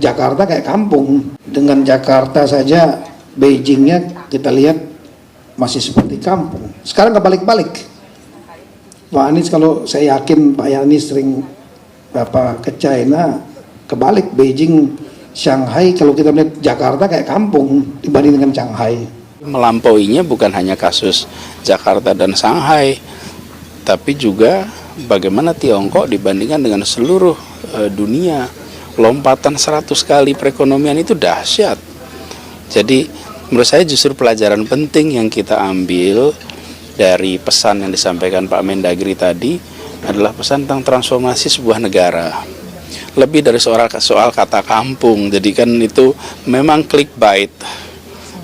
Jakarta kayak kampung. Dengan Jakarta saja, Beijingnya kita lihat masih seperti kampung. Sekarang kebalik-balik. Pak Anies, kalau saya yakin Pak Anies sering ke China, kebalik Beijing, Shanghai, kalau kita melihat Jakarta kayak kampung dibanding dengan Shanghai. Melampauinya bukan hanya kasus Jakarta dan Shanghai, tapi juga bagaimana Tiongkok dibandingkan dengan seluruh dunia. Lompatan 100 kali perekonomian itu dahsyat. Jadi menurut saya justru pelajaran penting yang kita ambil dari pesan yang disampaikan Pak Mendagri tadi adalah pesan tentang transformasi sebuah negara. Lebih dari soal kata kampung, jadi kan itu memang clickbait,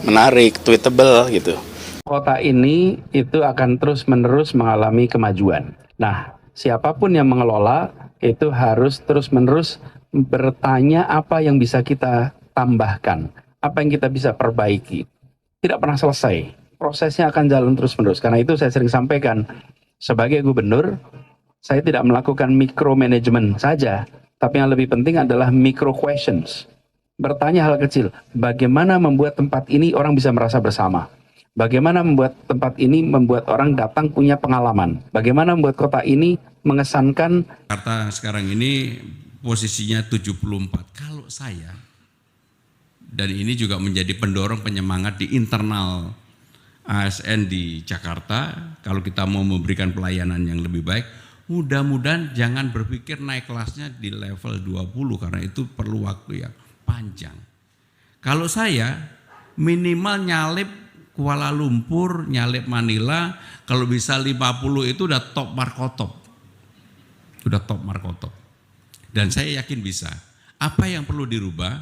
menarik, tweetable gitu. Kota ini itu akan terus-menerus mengalami kemajuan. Nah, siapapun yang mengelola itu harus terus-menerus bertanya apa yang bisa kita tambahkan, apa yang kita bisa perbaiki. Tidak pernah selesai, prosesnya akan jalan terus-menerus. Karena itu saya sering sampaikan, sebagai gubernur, saya tidak melakukan micromanagement saja, tapi yang lebih penting adalah micro questions. Bertanya hal kecil, bagaimana membuat tempat ini orang bisa merasa bersama? Bagaimana membuat tempat ini membuat orang datang punya pengalaman? Bagaimana membuat kota ini mengesankan? Jakarta sekarang ini posisinya 74. Kalau saya, dan ini juga menjadi pendorong penyemangat di internal ASN di Jakarta, kalau kita mau memberikan pelayanan yang lebih baik, mudah-mudahan jangan berpikir naik kelasnya di level 20 karena itu perlu waktu yang panjang. Kalau saya minimal nyalip Kuala Lumpur, nyalip Manila, kalau bisa 50 itu udah top markotop. Udah top markotop. Dan saya yakin bisa. Apa yang perlu dirubah?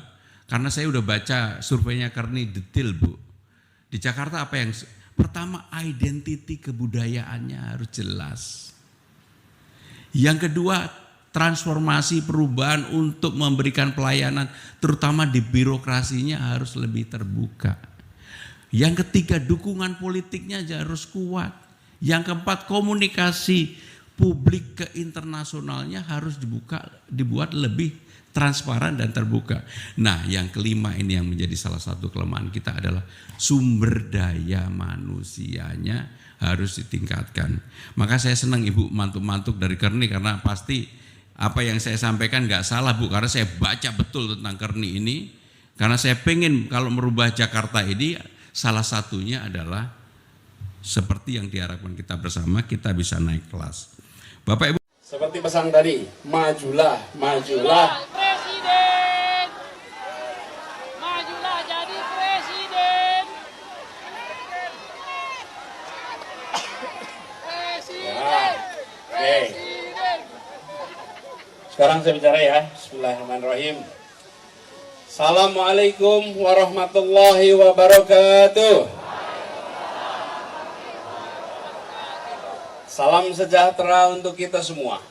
Karena saya udah baca surveinya Kearney detail, Bu. Di Jakarta apa yang pertama, identiti kebudayaannya harus jelas. Yang kedua, transformasi perubahan untuk memberikan pelayanan terutama di birokrasinya harus lebih terbuka. Yang ketiga, dukungan politiknya harus kuat. Yang keempat, komunikasi publik ke internasionalnya harus dibuat lebih transparan dan terbuka. Nah, yang kelima ini yang menjadi salah satu kelemahan kita adalah sumber daya manusianya harus ditingkatkan. Maka saya senang Ibu mantuk-mantuk dari Kearney karena pasti apa yang saya sampaikan nggak salah, Bu, karena saya baca betul tentang Kearney ini. Karena saya pengen kalau merubah Jakarta ini salah satunya adalah seperti yang diharapkan kita bersama, kita bisa naik kelas. Bapak Ibu, Seperti pesan tadi, majulah, majulah. Presiden, majulah jadi presiden. Presiden, presiden. Sekarang saya bicara ya, bismillahirrahmanirrahim. Assalamualaikum warahmatullahi wabarakatuh. Salam sejahtera untuk kita semua.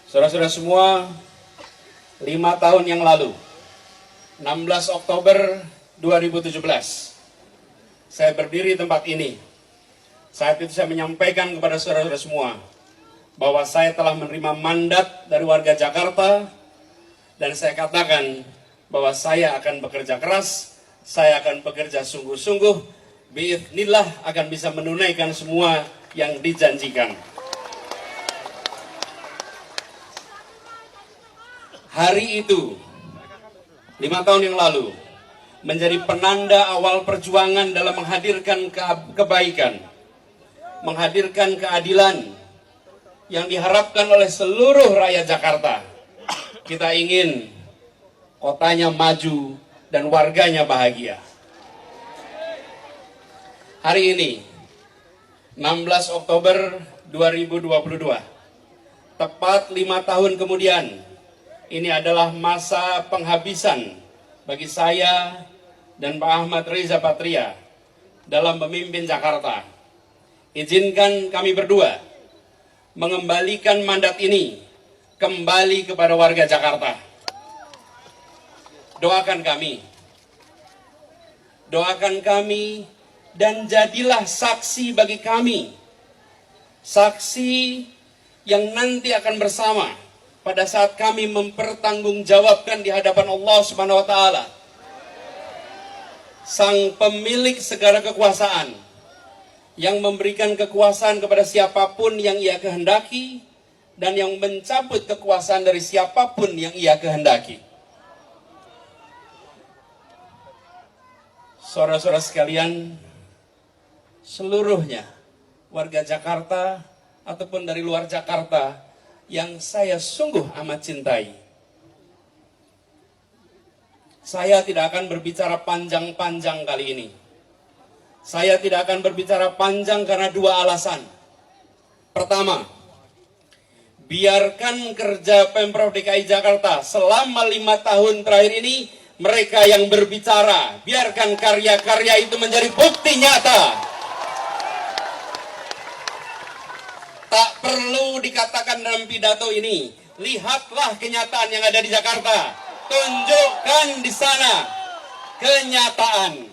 Saudara-saudara semua, 5 tahun yang lalu, 16 Oktober 2017, saya berdiri di tempat ini. Saat itu saya menyampaikan kepada saudara-saudara semua bahwa saya telah menerima mandat dari warga Jakarta dan saya katakan bahwa saya akan bekerja keras, saya akan bekerja sungguh-sungguh, biidznillah akan bisa menunaikan semua yang dijanjikan. Hari itu, 5 tahun yang lalu, menjadi penanda awal perjuangan dalam menghadirkan kebaikan, menghadirkan keadilan yang diharapkan oleh seluruh rakyat Jakarta. Kita ingin kotanya maju dan warganya bahagia. Hari ini, 16 Oktober 2022, tepat 5 tahun kemudian, ini adalah masa penghabisan bagi saya dan Pak Ahmad Riza Patria dalam memimpin Jakarta. Izinkan kami berdua mengembalikan mandat ini kembali kepada warga Jakarta. Doakan kami dan jadilah saksi bagi kami, saksi yang nanti akan bersama pada saat kami mempertanggungjawabkan di hadapan Allah Subhanahu wa taala, Sang pemilik segala kekuasaan, yang memberikan kekuasaan kepada siapapun yang Ia kehendaki dan yang mencabut kekuasaan dari siapapun yang Ia kehendaki. Saudara-saudara sekalian, seluruhnya warga Jakarta ataupun dari luar Jakarta yang saya sungguh amat cintai. Saya tidak akan berbicara panjang-panjang kali ini. Saya tidak akan berbicara panjang karena dua alasan. Pertama, biarkan kerja Pemprov DKI Jakarta selama 5 tahun terakhir ini, mereka yang berbicara. Biarkan karya-karya itu menjadi bukti nyata. Tak perlu dikatakan dalam pidato ini, lihatlah kenyataan yang ada di Jakarta. Tunjukkan di sana kenyataan.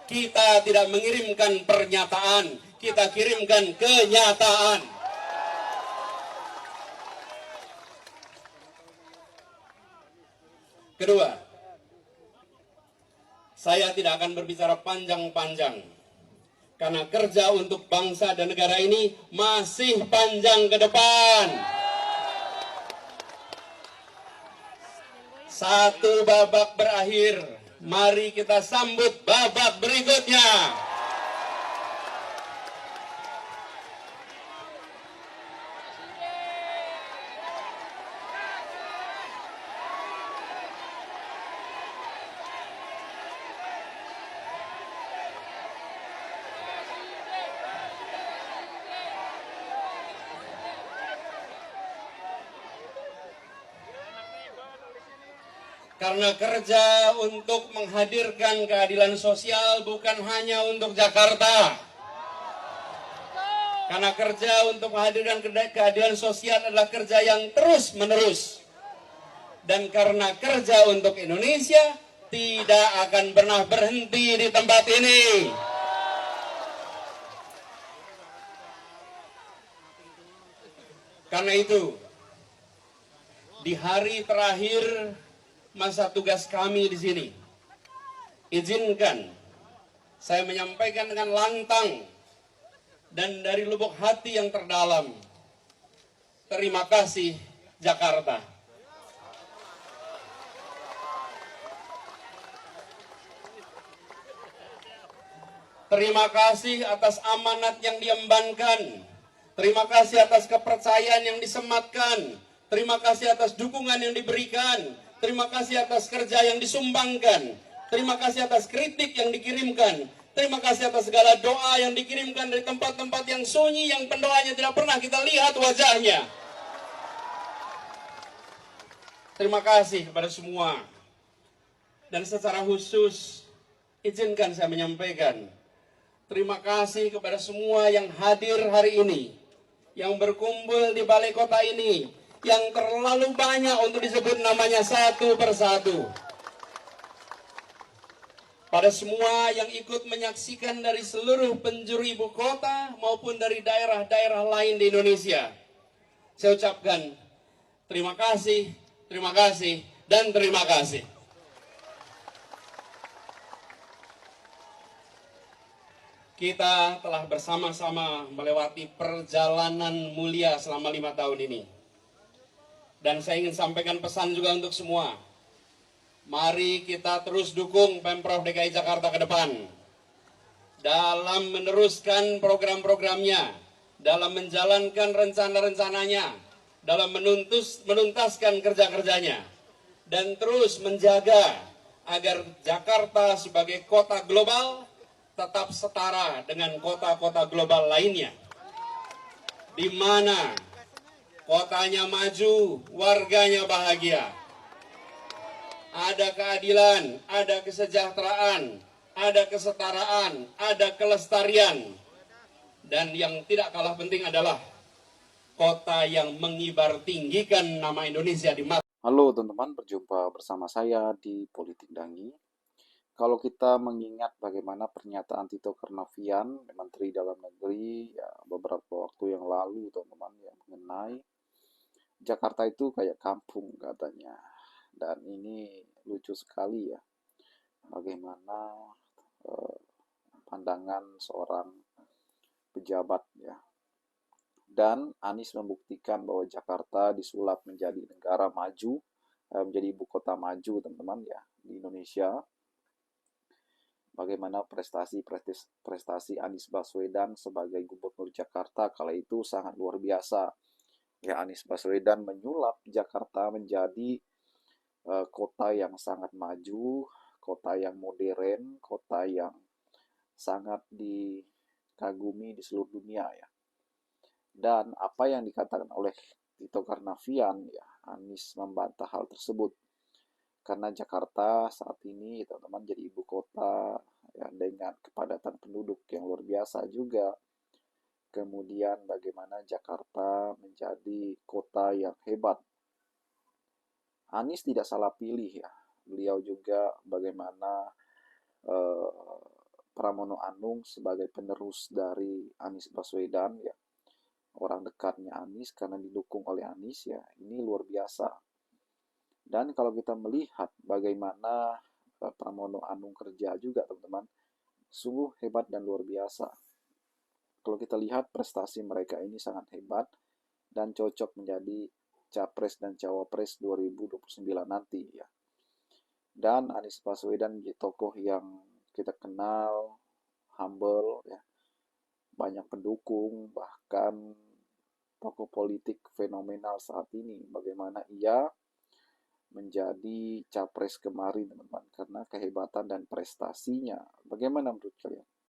Kita tidak mengirimkan pernyataan, kita kirimkan kenyataan. Kedua, saya tidak akan berbicara panjang-panjang. Karena kerja untuk bangsa dan negara ini masih panjang ke depan. Satu babak berakhir, mari kita sambut babak berikutnya. Karena kerja untuk menghadirkan keadilan sosial bukan hanya untuk Jakarta. Karena kerja untuk menghadirkan keadilan sosial adalah kerja yang terus-menerus. Dan karena kerja untuk Indonesia tidak akan pernah berhenti di tempat ini. Karena itu, di hari terakhir masa tugas kami di sini, izinkan saya menyampaikan dengan lantang dan dari lubuk hati yang terdalam, terima kasih Jakarta. Terima kasih atas amanat yang diembankan. Terima kasih atas kepercayaan yang disematkan. Terima kasih atas dukungan yang diberikan. Terima kasih atas kerja yang disumbangkan. Terima kasih atas kritik yang dikirimkan. Terima kasih atas segala doa yang dikirimkan dari tempat-tempat yang sunyi, yang pendoanya tidak pernah kita lihat wajahnya. Terima kasih kepada semua. Dan secara khusus, izinkan saya menyampaikan terima kasih kepada semua yang hadir hari ini, yang berkumpul di balai kota ini, yang terlalu banyak untuk disebut namanya satu persatu. Pada semua yang ikut menyaksikan dari seluruh penjuru ibu kota maupun dari daerah-daerah lain di Indonesia, saya ucapkan terima kasih, dan terima kasih. Kita telah bersama-sama melewati perjalanan mulia selama 5 tahun ini. Dan saya ingin sampaikan pesan juga untuk semua. Mari kita terus dukung Pemprov DKI Jakarta ke depan. Dalam meneruskan program-programnya. Dalam menjalankan rencana-rencananya. Dalam menuntaskan kerja-kerjanya. Dan terus menjaga agar Jakarta sebagai kota global tetap setara dengan kota-kota global lainnya. Di mana kotanya maju, warganya bahagia. Ada keadilan, ada kesejahteraan, ada kesetaraan, ada kelestarian. Dan yang tidak kalah penting adalah kota yang mengibartinggikan nama Indonesia di mata. Halo teman-teman, berjumpa bersama saya di Politik Dangi. Kalau kita mengingat bagaimana pernyataan Tito Karnavian, Menteri Dalam Negeri, ya, beberapa waktu yang lalu, teman-teman, ya, mengenai Jakarta itu kayak kampung katanya. Dan ini lucu sekali ya, bagaimana eh, pandangan seorang pejabat ya. Dan Anies membuktikan bahwa Jakarta disulap menjadi negara maju, menjadi ibu kota maju teman-teman ya di Indonesia. Bagaimana prestasi Anies Baswedan sebagai gubernur Jakarta kala itu sangat luar biasa. Ya, Anies Baswedan menyulap Jakarta menjadi kota yang sangat maju, kota yang modern, kota yang sangat dikagumi di seluruh dunia ya. Dan apa yang dikatakan oleh Tito Karnavian ya, Anies membantah hal tersebut. Karena Jakarta saat ini teman-teman jadi ibu kota ya, dengan kepadatan penduduk yang luar biasa juga. Kemudian bagaimana Jakarta menjadi kota yang hebat. Anies tidak salah pilih ya. Beliau juga bagaimana Pramono Anung sebagai penerus dari Anies Baswedan ya. Orang dekatnya Anies karena didukung oleh Anies ya. Ini luar biasa. Dan kalau kita melihat bagaimana Pramono Anung kerja juga teman-teman, sungguh hebat dan luar biasa. Kalau kita lihat prestasi mereka ini sangat hebat dan cocok menjadi Capres dan Cawapres 2029 nanti ya. Dan Anies Baswedan menjadi tokoh yang kita kenal, humble ya, banyak pendukung, bahkan tokoh politik fenomenal saat ini. Bagaimana ia menjadi capres kemarin teman-teman karena kehebatan dan prestasinya. Bagaimana menurut kalian?